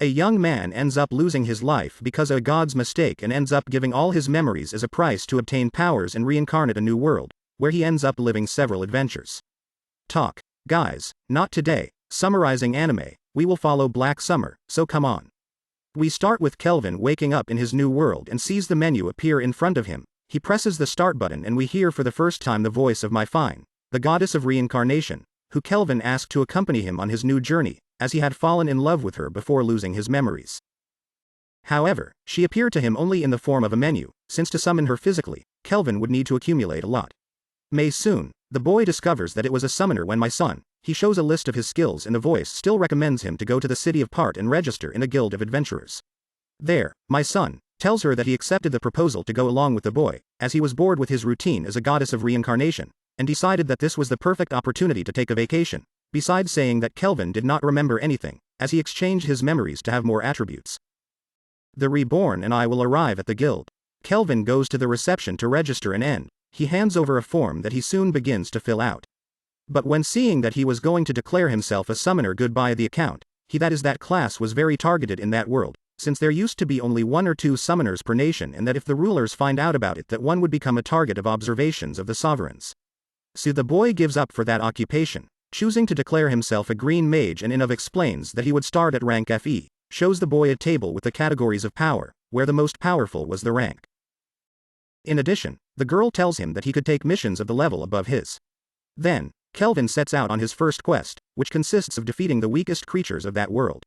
A young man ends up losing his life because of a god's mistake and ends up giving all his memories as a price to obtain powers and reincarnate a new world, where he ends up living several adventures. Talk. Guys, not today. Summarizing anime, we will follow Black Summer, so come on. We start with Kelvin waking up in his new world and sees the menu appear in front of him. He presses the start button and we hear for the first time the voice of My Fine, the goddess of reincarnation, who Kelvin asked to accompany him on his new journey, as he had fallen in love with her before losing his memories. However, she appeared to him only in the form of a menu, since to summon her physically, Kelvin would need to accumulate a lot. May soon, the boy discovers that it was a summoner when My Son, he shows a list of his skills and the voice still recommends him to go to the city of Part and register in a guild of adventurers. There, My Son tells her that he accepted the proposal to go along with the boy, as he was bored with his routine as a goddess of reincarnation, and decided that this was the perfect opportunity to take a vacation, besides saying that Kelvin did not remember anything, as he exchanged his memories to have more attributes. The reborn and I will arrive at the guild. Kelvin goes to the reception to register and end. He hands over a form that he soon begins to fill out. But when seeing that he was going to declare himself a summoner goodbye the account, that class was very targeted in that world, since there used to be only 1 or 2 summoners per nation and that if the rulers find out about it that one would become a target of observations of the sovereigns. So the boy gives up for that occupation, choosing to declare himself a green mage and explains that he would start at rank FE, shows the boy a table with the categories of power, where the most powerful was the rank. In addition, the girl tells him that he could take missions of the level above his. Then, Kelvin sets out on his first quest, which consists of defeating the weakest creatures of that world.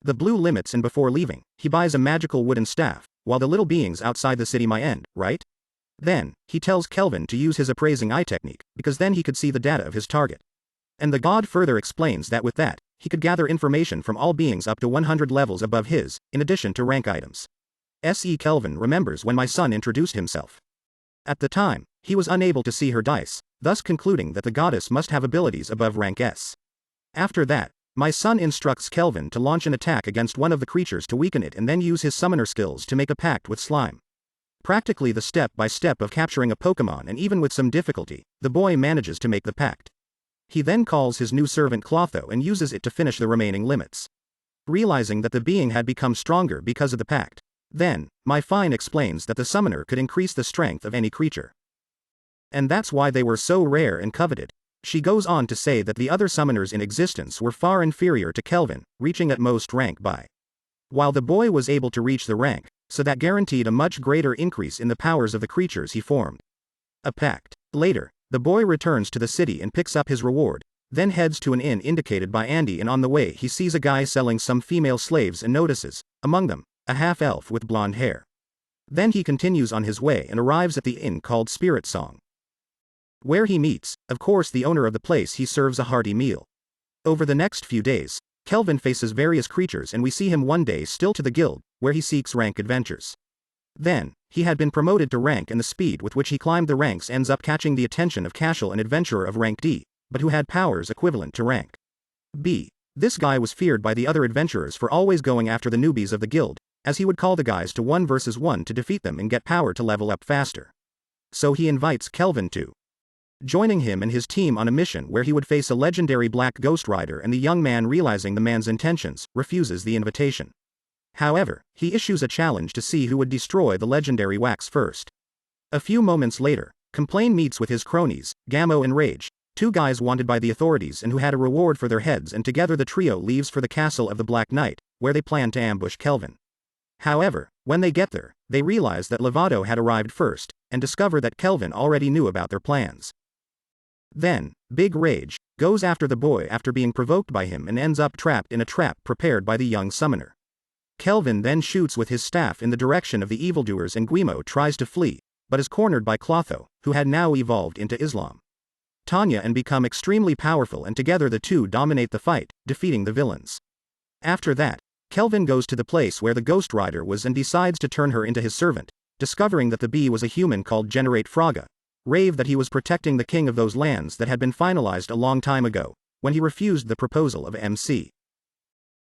The blue limits and before leaving, he buys a magical wooden staff, while the little beings outside the city might end, right? Then, he tells Kelvin to use his appraising eye technique, because then he could see the data of his target. And the god further explains that with that, he could gather information from all beings up to 100 levels above his, in addition to rank items. Kelvin remembers when My Son introduced himself. At the time, he was unable to see her dice, thus concluding that the goddess must have abilities above rank S. After that, My Son instructs Kelvin to launch an attack against one of the creatures to weaken it and then use his summoner skills to make a pact with Slime. Practically the step-by-step of capturing a Pokemon, and even with some difficulty, the boy manages to make the pact. He then calls his new servant Clotho and uses it to finish the remaining limits. Realizing that the being had become stronger because of the pact. Then, My Fine explains that the summoner could increase the strength of any creature. And that's why they were so rare and coveted. She goes on to say that the other summoners in existence were far inferior to Kelvin, reaching at most rank by. While the boy was able to reach the rank, so that guaranteed a much greater increase in the powers of the creatures he formed. A pact. Later, the boy returns to the city and picks up his reward, then heads to an inn indicated by Andy, and on the way he sees a guy selling some female slaves and notices, among them, a half-elf with blonde hair. Then he continues on his way and arrives at the inn called Spirit Song, where he meets, of course, the owner of the place. He serves a hearty meal. Over the next few days, Kelvin faces various creatures and we see him one day still to the guild, where he seeks rank adventures. Then, he had been promoted to rank and the speed with which he climbed the ranks ends up catching the attention of Cashel, an adventurer of rank D, but who had powers equivalent to rank B. This guy was feared by the other adventurers for always going after the newbies of the guild, as he would call the guys to 1 versus 1 to defeat them and get power to level up faster. So he invites Kelvin to joining him and his team on a mission where he would face a legendary black ghost rider, and the young man, realizing the man's intentions, refuses the invitation. However, he issues a challenge to see who would destroy the legendary wax first. A few moments later, Complain meets with his cronies, Gammo and Rage, 2 guys wanted by the authorities and who had a reward for their heads, and together the trio leaves for the castle of the Black Knight, where they plan to ambush Kelvin. However, when they get there, they realize that Lovato had arrived first, and discover that Kelvin already knew about their plans. Then, Big Rage goes after the boy after being provoked by him and ends up trapped in a trap prepared by the young summoner. Kelvin then shoots with his staff in the direction of the evildoers and Guimo tries to flee, but is cornered by Clotho, who had now evolved into Islam, Tanya, and become extremely powerful, and together the two dominate the fight, defeating the villains. After that, Kelvin goes to the place where the Ghost Rider was and decides to turn her into his servant, discovering that the bee was a human called Generate Fraga, rave that he was protecting the king of those lands that had been finalized a long time ago, when he refused the proposal of MC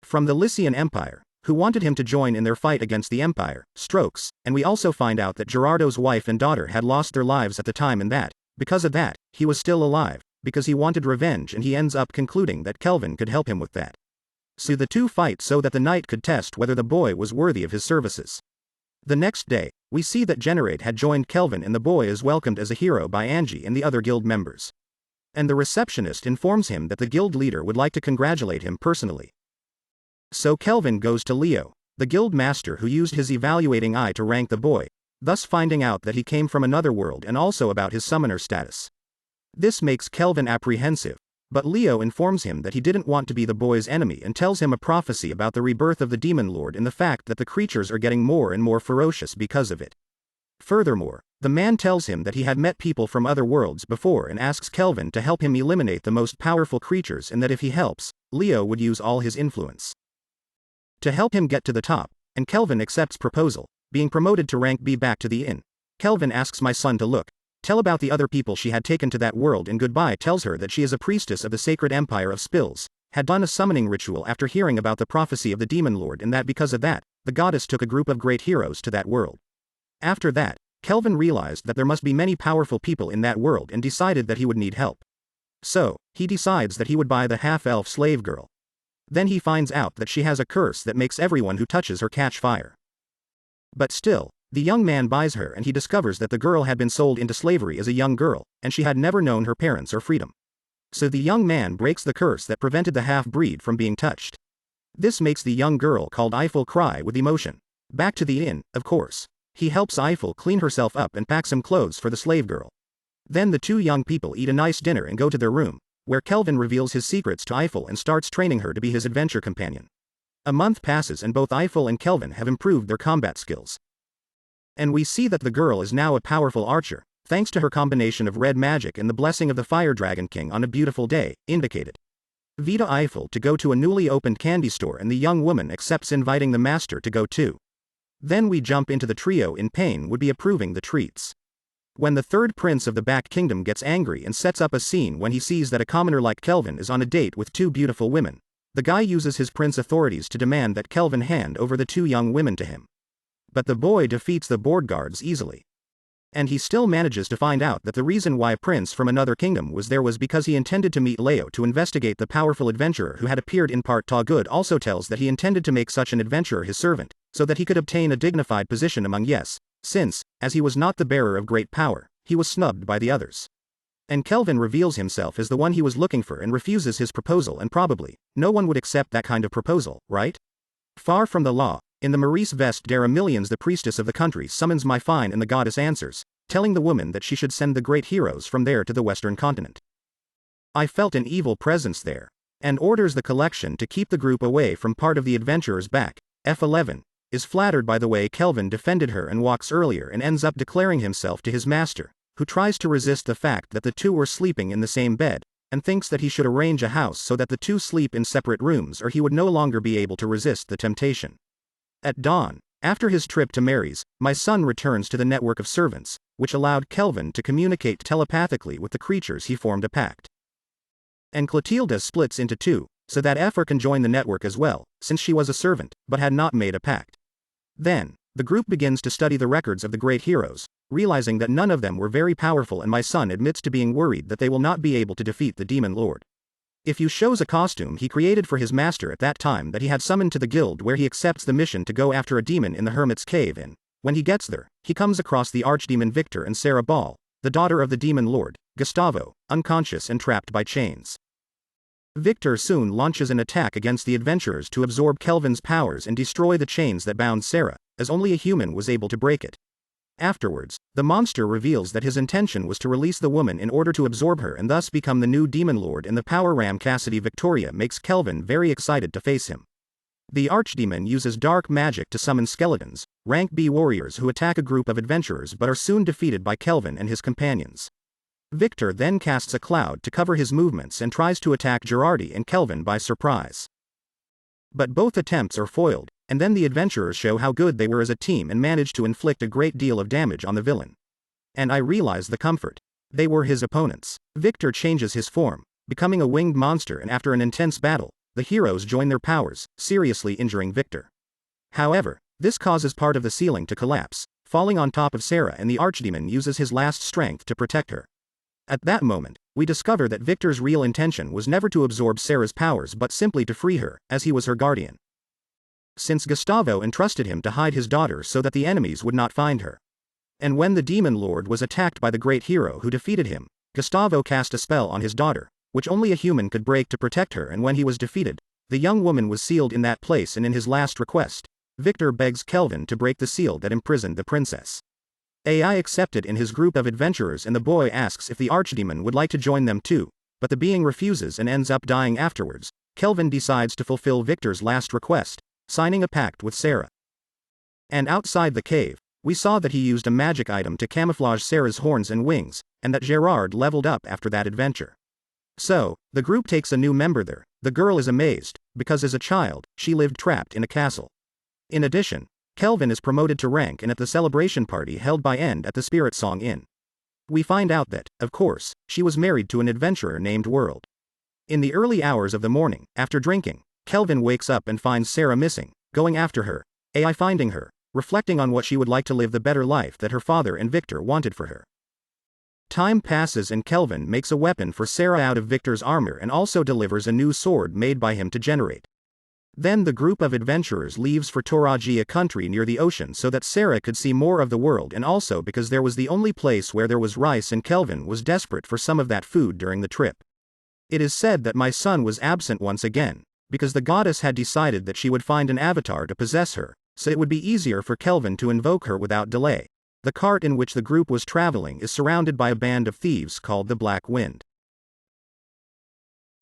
from the Lycian Empire, who wanted him to join in their fight against the Empire, Strokes, and we also find out that Gerardo's wife and daughter had lost their lives at the time, and that, because of that, he was still alive, because he wanted revenge, and he ends up concluding that Kelvin could help him with that. So the two fight so that the knight could test whether the boy was worthy of his services. The next day, we see that Generate had joined Kelvin and the boy is welcomed as a hero by Angie and the other guild members. And the receptionist informs him that the guild leader would like to congratulate him personally. So Kelvin goes to Leo, the guild master who used his evaluating eye to rank the boy, thus finding out that he came from another world and also about his summoner status. This makes Kelvin apprehensive, but Leo informs him that he didn't want to be the boy's enemy and tells him a prophecy about the rebirth of the demon lord and the fact that the creatures are getting more and more ferocious because of it. Furthermore, the man tells him that he had met people from other worlds before and asks Kelvin to help him eliminate the most powerful creatures and that if he helps, Leo would use all his influence to help him get to the top, and Kelvin accepts proposal, being promoted to rank B back to the inn. Kelvin asks my son to tell about the other people she had taken to that world and goodbye tells her that she is a priestess of the sacred empire of Spills, had done a summoning ritual after hearing about the prophecy of the demon lord and that because of that, the goddess took a group of great heroes to that world. After that, Kelvin realized that there must be many powerful people in that world and decided that he would need help. So, he decides that he would buy the half-elf slave girl. Then he finds out that she has a curse that makes everyone who touches her catch fire. But still, the young man buys her and he discovers that the girl had been sold into slavery as a young girl, and she had never known her parents or freedom. So the young man breaks the curse that prevented the half-breed from being touched. This makes the young girl called Eiffel cry with emotion. Back to the inn, of course. He helps Eiffel clean herself up and pack some clothes for the slave girl. Then the two young people eat a nice dinner and go to their room, where Kelvin reveals his secrets to Eiffel and starts training her to be his adventure companion. A month passes and both Eiffel and Kelvin have improved their combat skills. And we see that the girl is now a powerful archer, thanks to her combination of red magic and the blessing of the Fire Dragon King on a beautiful day, indicated. Vita Eiffel to go to a newly opened candy store and the young woman accepts inviting the master to go too. Then we jump into the trio in pain would be approving the treats. When the third prince of the back kingdom gets angry and sets up a scene when he sees that a commoner like Kelvin is on a date with two beautiful women, the guy uses his prince authorities to demand that Kelvin hand over the two young women to him. But the boy defeats the board guards easily. And he still manages to find out that the reason why a prince from another kingdom was there was because he intended to meet Leo to investigate the powerful adventurer who had appeared in part. Tawgood also tells that he intended to make such an adventurer his servant, so that he could obtain a dignified position among since, as he was not the bearer of great power, he was snubbed by the others. And Kelvin reveals himself as the one he was looking for and refuses his proposal and probably, no one would accept that kind of proposal, right? Far from the law, in the Maurice Vest Dara Millions the priestess of the country summons my fine and the goddess answers, telling the woman that she should send the great heroes from there to the western continent. I felt an evil presence there, and orders the collection to keep the group away from part of the adventurers back. F11 is flattered by the way Kelvin defended her and walks earlier and ends up declaring himself to his master, who tries to resist the fact that the two were sleeping in the same bed, and thinks that he should arrange a house so that the two sleep in separate rooms or he would no longer be able to resist the temptation. At dawn, after his trip to Mary's, my son returns to the network of servants, which allowed Kelvin to communicate telepathically with the creatures he formed a pact. And Clotilda splits into two, so that Effer can join the network as well, since she was a servant, but had not made a pact. Then, the group begins to study the records of the great heroes, realizing that none of them were very powerful and my son admits to being worried that they will not be able to defeat the demon lord. If you shows a costume he created for his master at that time that he had summoned to the guild where he accepts the mission to go after a demon in the hermit's cave and, when he gets there, he comes across the archdemon Victor and Sarah Ball, the daughter of the demon lord, Gustavo, unconscious and trapped by chains. Victor soon launches an attack against the adventurers to absorb Kelvin's powers and destroy the chains that bound Sarah, as only a human was able to break it. Afterwards, the monster reveals that his intention was to release the woman in order to absorb her and thus become the new demon lord, and the power ram Cassidy Victoria makes Kelvin very excited to face him. The archdemon uses dark magic to summon skeletons, rank B warriors who attack a group of adventurers but are soon defeated by Kelvin and his companions. Victor then casts a cloud to cover his movements and tries to attack Gerardi and Kelvin by surprise. But both attempts are foiled, and then the adventurers show how good they were as a team and manage to inflict a great deal of damage on the villain. And I realize the comfort. They were his opponents. Victor changes his form, becoming a winged monster, and after an intense battle, the heroes join their powers, seriously injuring Victor. However, this causes part of the ceiling to collapse, falling on top of Sarah, and the archdemon uses his last strength to protect her. At that moment, we discover that Victor's real intention was never to absorb Sarah's powers but simply to free her, as he was her guardian. Since Gustavo entrusted him to hide his daughter so that the enemies would not find her. And when the demon lord was attacked by the great hero who defeated him, Gustavo cast a spell on his daughter, which only a human could break to protect her, and when he was defeated, the young woman was sealed in that place, and in his last request, Victor begs Kelvin to break the seal that imprisoned the princess. AI accepted in his group of adventurers, and the boy asks if the archdemon would like to join them too, but the being refuses and ends up dying afterwards. Kelvin decides to fulfill Victor's last request, signing a pact with Sarah. And outside the cave, we saw that he used a magic item to camouflage Sarah's horns and wings, and that Gerard leveled up after that adventure. So, the group takes a new member there. The girl is amazed, because as a child, she lived trapped in a castle. In addition, Kelvin is promoted to rank, and at the celebration party held by End at the Spirit Song Inn, we find out that, of course, she was married to an adventurer named World. In the early hours of the morning, after drinking, Kelvin wakes up and finds Sarah missing, going after her, AI finding her, reflecting on what she would like to live the better life that her father and Victor wanted for her. Time passes and Kelvin makes a weapon for Sarah out of Victor's armor and also delivers a new sword made by him to generate. Then the group of adventurers leaves for Toraji, a country near the ocean, so that Sarah could see more of the world, and also because there was the only place where there was rice and Kelvin was desperate for some of that food during the trip. It is said that my son was absent once again, because the goddess had decided that she would find an avatar to possess her, so it would be easier for Kelvin to invoke her without delay. The cart in which the group was traveling is surrounded by a band of thieves called the Black Wind.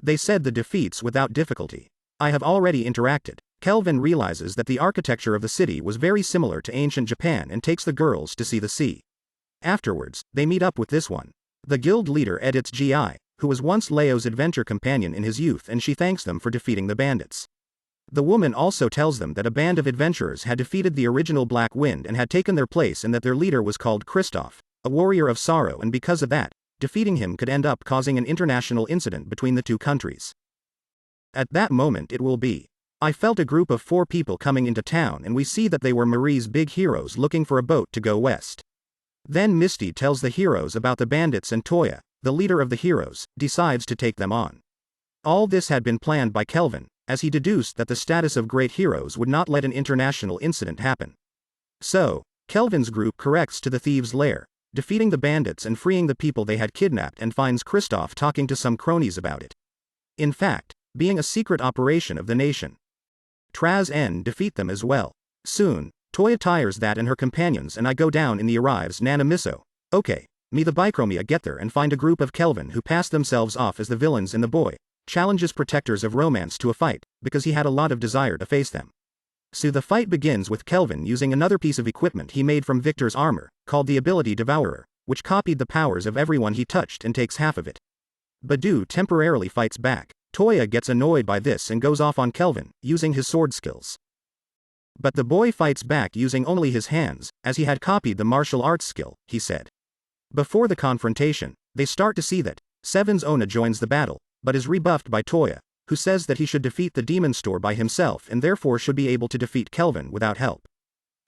They said the defeats without difficulty. I have already interacted. Kelvin realizes that the architecture of the city was very similar to ancient Japan and takes the girls to see the sea. Afterwards, they meet up with this one, the guild leader Edith's GI, who was once Leo's adventure companion in his youth, and she thanks them for defeating the bandits. The woman also tells them that a band of adventurers had defeated the original Black Wind and had taken their place, and that their leader was called Christoph, a warrior of sorrow, and because of that, defeating him could end up causing an international incident between the two countries. At that moment it will be. I felt a group of 4 people coming into town, and we see that they were Marie's big heroes looking for a boat to go west. Then Misty tells the heroes about the bandits, and Toya, the leader of the heroes, decides to take them on. All this had been planned by Kelvin, as he deduced that the status of great heroes would not let an international incident happen. So, Kelvin's group corrects to the thieves' lair, defeating the bandits and freeing the people they had kidnapped, and finds Christoph talking to some cronies about it. In fact, being a secret operation of the nation. Traz N defeat them as well. Soon, Toya tires that and her companions, and I go down in the arrives Nana Miso. Okay, me the Bichromia get there and find a group of Kelvin who pass themselves off as the villains, and the boy challenges protectors of romance to a fight, because he had a lot of desire to face them. So the fight begins with Kelvin using another piece of equipment he made from Victor's armor, called the ability Devourer, which copied the powers of everyone he touched and takes half of it. Badu temporarily fights back. Toya gets annoyed by this and goes off on Kelvin, using his sword skills. But the boy fights back using only his hands, as he had copied the martial arts skill, he said. Before the confrontation, they start to see that Seven's Ona joins the battle, but is rebuffed by Toya, who says that he should defeat the demon store by himself and therefore should be able to defeat Kelvin without help.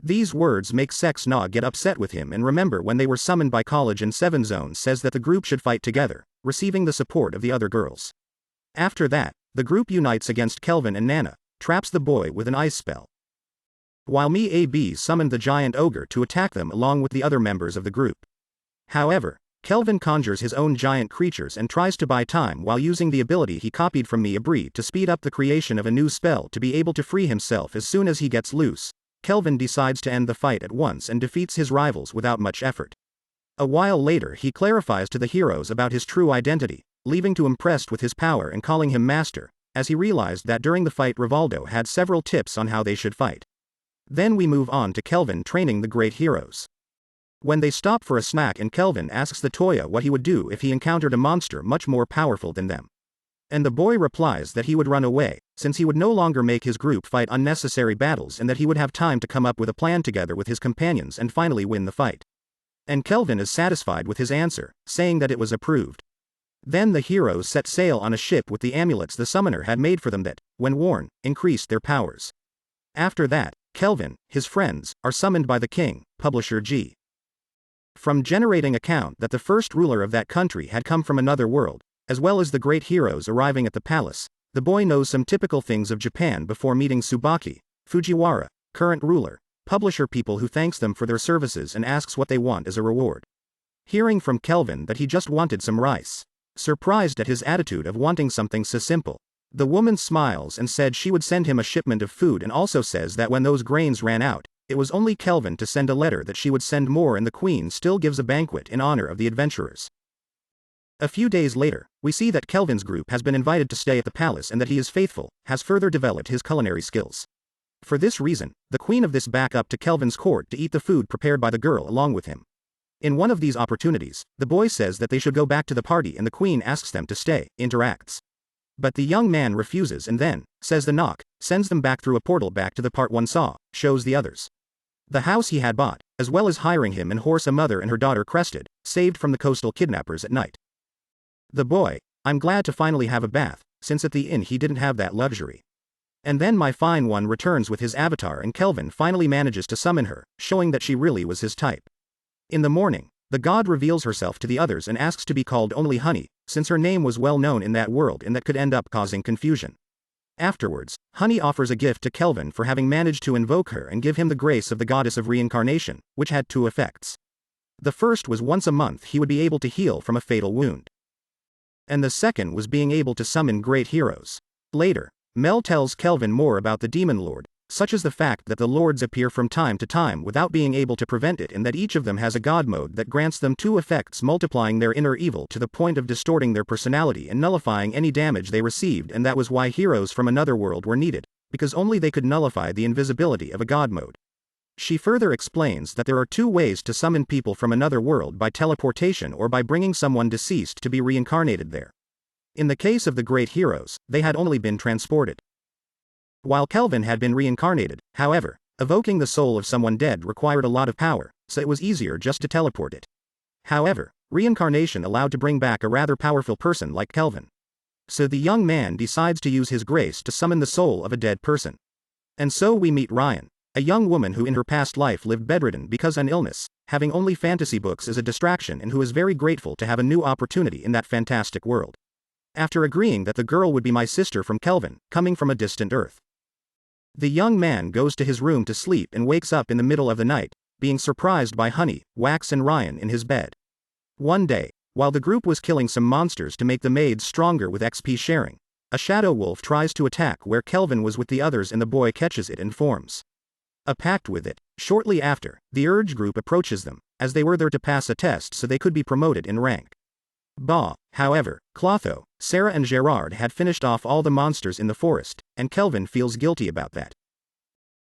These words make Sex Na get upset with him and remember when they were summoned by college, and Seven Zone says that the group should fight together, receiving the support of the other girls. After that, the group unites against Kelvin, and Nana traps the boy with an ice spell. While Me AB summoned the giant ogre to attack them along with the other members of the group. However, Kelvin conjures his own giant creatures and tries to buy time while using the ability he copied from Me Abri to speed up the creation of a new spell to be able to free himself as soon as he gets loose. Kelvin decides to end the fight at once and defeats his rivals without much effort. A while later he clarifies to the heroes about his true identity, leaving to impressed with his power and calling him master, as he realized that during the fight Rivaldo had several tips on how they should fight. Then we move on to Kelvin training the great heroes. When they stop for a snack and Kelvin asks the Toya what he would do if he encountered a monster much more powerful than them. And the boy replies that he would run away, since he would no longer make his group fight unnecessary battles and that he would have time to come up with a plan together with his companions and finally win the fight. And Kelvin is satisfied with his answer, saying that it was approved. Then the heroes set sail on a ship with the amulets the summoner had made for them that, when worn, increased their powers. After that, Kelvin, his friends, are summoned by the king, Publisher G. From generating account that the first ruler of that country had come from another world, as well as the great heroes arriving at the palace, the boy knows some typical things of Japan before meeting Tsubaki, Fujiwara, current ruler, publisher people who thanks them for their services and asks what they want as a reward. Hearing from Kelvin that he just wanted some rice. Surprised at his attitude of wanting something so simple. The woman smiles and said she would send him a shipment of food and also says that when those grains ran out, it was only Kelvin to send a letter that she would send more and the queen still gives a banquet in honor of the adventurers. A few days later, we see that Kelvin's group has been invited to stay at the palace and that he is faithful, has further developed his culinary skills. For this reason, the queen of this back up to Kelvin's court to eat the food prepared by the girl along with him. In one of these opportunities, the boy says that they should go back to the party and the queen asks them to stay, interacts. But the young man refuses and then, says the knock, sends them back through a portal back to the part one saw, shows the others. The house he had bought, as well as hiring him and horse a mother and her daughter Crested, saved from the coastal kidnappers at night. The boy, I'm glad to finally have a bath, since at the inn he didn't have that luxury. And then my fine one returns with his avatar and Kelvin finally manages to summon her, showing that she really was his type. In the morning, the god reveals herself to the others and asks to be called only Honey, since her name was well known in that world and that could end up causing confusion. Afterwards, Honey offers a gift to Kelvin for having managed to invoke her and give him the grace of the goddess of reincarnation, which had two effects. The first was once a month he would be able to heal from a fatal wound. And the second was being able to summon great heroes. Later, Mel tells Kelvin more about the Demon Lord, such as the fact that the lords appear from time to time without being able to prevent it and that each of them has a god mode that grants them two effects multiplying their inner evil to the point of distorting their personality and nullifying any damage they received, and that was why heroes from another world were needed, because only they could nullify the invisibility of a god mode. She further explains that there are two ways to summon people from another world: by teleportation or by bringing someone deceased to be reincarnated there. In the case of the great heroes, they had only been transported. While Kelvin had been reincarnated, however, evoking the soul of someone dead required a lot of power, so it was easier just to teleport it. However, reincarnation allowed to bring back a rather powerful person like Kelvin. So the young man decides to use his grace to summon the soul of a dead person. And so we meet Ryan, a young woman who in her past life lived bedridden because of an illness, having only fantasy books as a distraction, and who is very grateful to have a new opportunity in that fantastic world. After agreeing that the girl would be my sister from Kelvin, coming from a distant Earth. The young man goes to his room to sleep and wakes up in the middle of the night, being surprised by Honey, Wax and Ryan in his bed. One day, while the group was killing some monsters to make the maids stronger with XP sharing, a shadow wolf tries to attack where Kelvin was with the others and the boy catches it and forms a pact with it. Shortly after, the Urge group approaches them, as they were there to pass a test so they could be promoted in rank. However, Clotho, Sarah and Gerard had finished off all the monsters in the forest, and Kelvin feels guilty about that.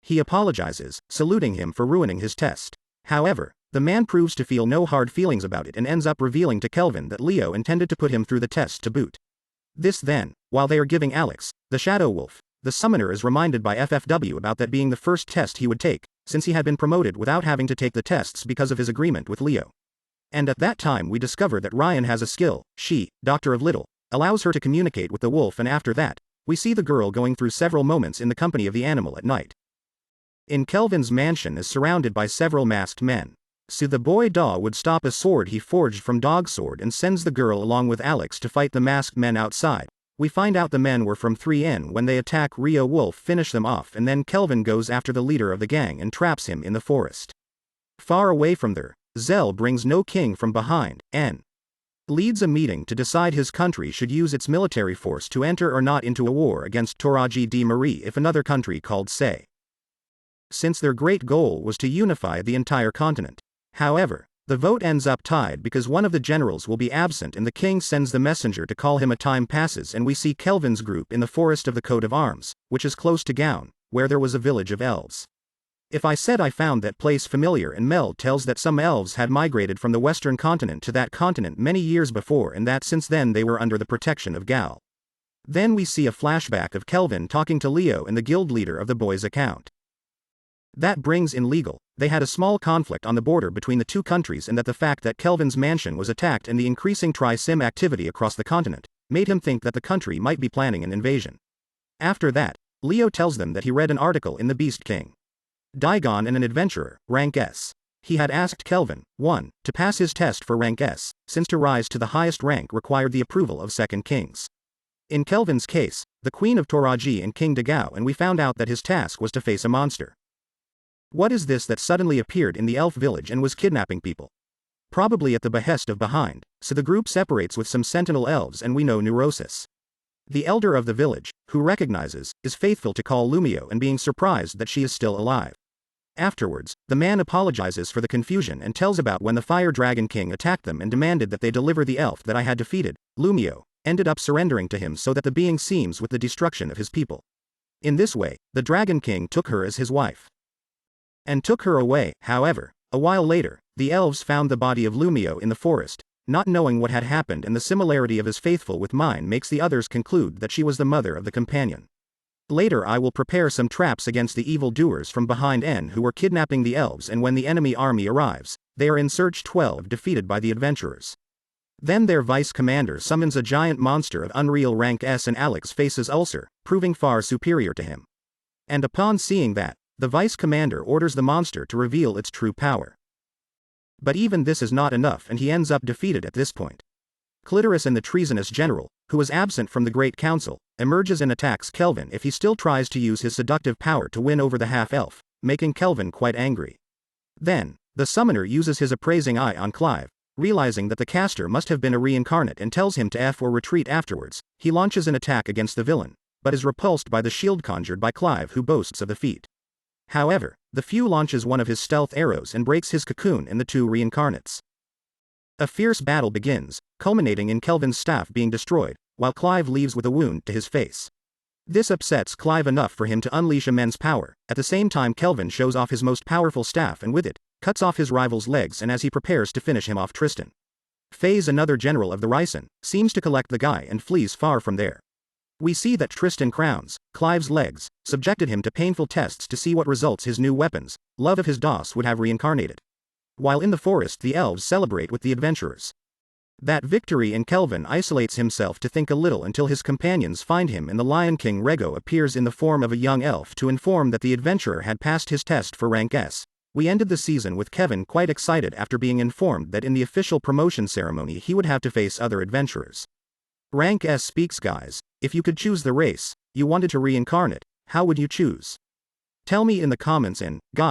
He apologizes, saluting him for ruining his test. However, the man proves to feel no hard feelings about it and ends up revealing to Kelvin that Leo intended to put him through the test to boot. This then, while they are giving Alex, the Shadow Wolf, the summoner is reminded by FFW about that being the first test he would take, since he had been promoted without having to take the tests because of his agreement with Leo. And at that time we discover that Ryan has a skill. She, Doctor of Little, allows her to communicate with the wolf, and after that, we see the girl going through several moments in the company of the animal at night. In Kelvin's mansion is surrounded by several masked men. So the boy Daw would stop a sword he forged from Dog Sword and sends the girl along with Alex to fight the masked men outside. We find out the men were from 3N. When they attack Rio Wolf, finish them off, and then Kelvin goes after the leader of the gang and traps him in the forest. Far away from there, Zell brings No King from behind, and leads a meeting to decide his country should use its military force to enter or not into a war against Toraji de Marie if another country called Say. Since their great goal was to unify the entire continent. However, the vote ends up tied because one of the generals will be absent and the king sends the messenger to call him. A time passes and we see Kelvin's group in the forest of the coat of arms, which is close to Gown, where there was a village of elves. If I said I found that place familiar, and Mel tells that some elves had migrated from the western continent to that continent many years before and that since then they were under the protection of Gal. Then we see a flashback of Kelvin talking to Leo and the guild leader of the boys' account. That brings in Legal. They had a small conflict on the border between the two countries, and that the fact that Kelvin's mansion was attacked and the increasing tri-sim activity across the continent made him think that the country might be planning an invasion. After that, Leo tells them that he read an article in the Beast King Daigon and an adventurer, rank S. He had asked Kelvin, 1, to pass his test for rank S, since to rise to the highest rank required the approval of second kings. In Kelvin's case, the Queen of Toraji and King Dagao, and we found out that his task was to face a monster. What is this that suddenly appeared in the elf village and was kidnapping people? Probably at the behest of Behind, so the group separates with some sentinel elves and we know Neurosis. The elder of the village, who recognizes, is faithful to call Lumio and being surprised that she is still alive. Afterwards, the man apologizes for the confusion and tells about when the Fire Dragon King attacked them and demanded that they deliver the elf that I had defeated. Lumio ended up surrendering to him so that the being seems with the destruction of his people. In this way, the Dragon King took her as his wife. And took her away. However, a while later, the elves found the body of Lumio in the forest, not knowing what had happened, and the similarity of his faithful with mine makes the others conclude that she was the mother of the companion. Later I will prepare some traps against the evil doers from behind N who were kidnapping the elves, and when the enemy army arrives, they are in Surge 12 defeated by the adventurers. Then their vice commander summons a giant monster of unreal rank S and Alex faces Ulcer, proving far superior to him. And upon seeing that, the vice commander orders the monster to reveal its true power. But even this is not enough and he ends up defeated at this point. Clitoris and the treasonous general, who was absent from the Great Council, emerges and attacks Kelvin if he still tries to use his seductive power to win over the half-elf, making Kelvin quite angry. Then, the summoner uses his appraising eye on Clive, realizing that the caster must have been a reincarnate and tells him to F or retreat afterwards. He launches an attack against the villain, but is repulsed by the shield conjured by Clive, who boasts of the feat. However, the Few launches one of his stealth arrows and breaks his cocoon in the two reincarnates. A fierce battle begins, culminating in Kelvin's staff being destroyed, while Clive leaves with a wound to his face. This upsets Clive enough for him to unleash immense power. At the same time, Kelvin shows off his most powerful staff and with it, cuts off his rival's legs, and as he prepares to finish him off, Tristan Faze, another general of the Ricin, seems to collect the guy and flees far from there. We see that Tristan crowns Clive's legs, subjected him to painful tests to see what results his new weapons, love of his DOS, would have reincarnated. While in the forest, the elves celebrate with the adventurers that victory, and Kelvin isolates himself to think a little until his companions find him, and the Lion King Rego appears in the form of a young elf to inform that the adventurer had passed his test for rank S. We ended the season with Kevin quite excited after being informed that in the official promotion ceremony he would have to face other adventurers. Rank S speaks. Guys, if you could choose the race you wanted to reincarnate, how would you choose? Tell me in the comments, and guys,